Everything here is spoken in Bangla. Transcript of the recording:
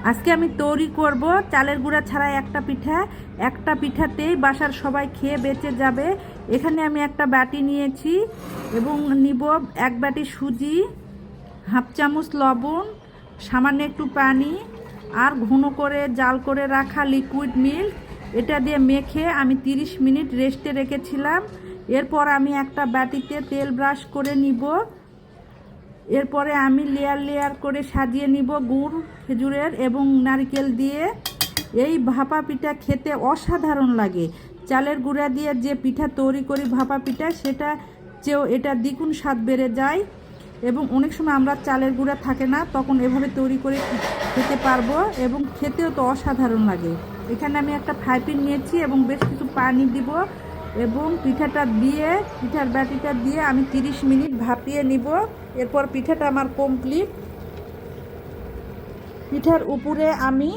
আজকে আমি তৈরি করব চালের গুঁড়া ছাড়া একটা পিঠাতেই বাসার সবাই খেয়ে বেঁচে যাবে। এখানে আমি একটা বাটি নিয়েছি এবং নিব এক বাটি সুজি, হাফ চামচ লবণ, সামান্য একটু পানি আর ঘন করে জাল করে রাখা লিকুইড মিল্ক। এটা দিয়ে মেখে আমি 30 মিনিট রেস্টে রেখেছিলাম। এরপর আমি একটা বাটিতে তেল ব্রাশ করে নিব। এরপরে আমি লেয়ার লেয়ার করে সাজিয়ে নিব গুড়, খেজুরের এবং নারকেল দিয়ে। এই ভাপা পিঠা খেতে অসাধারণ লাগে। চালের গুঁড়া দিয়ে যে পিঠা তৈরি করি ভাপা পিঠা, সেটা চেয়েও এটা দ্বিগুণ স্বাদ বেড়ে যায়। এবং অনেক সময় আমরা চালের গুঁড়া থাকে না, তখন এভাবে তৈরি করে খেতে পারবো এবং খেতেও তো অসাধারণ লাগে। এখানে আমি একটা ফ্রাই প্যান নিয়েছি এবং বেশ কিছু পানি দিব এবং পিঠার বাটিটা দিয়ে আমি 30 মিনিট ভাপিয়ে নিব। এরপর পিঠাটা আমার কমপ্লিট। পিঠার উপরে আমি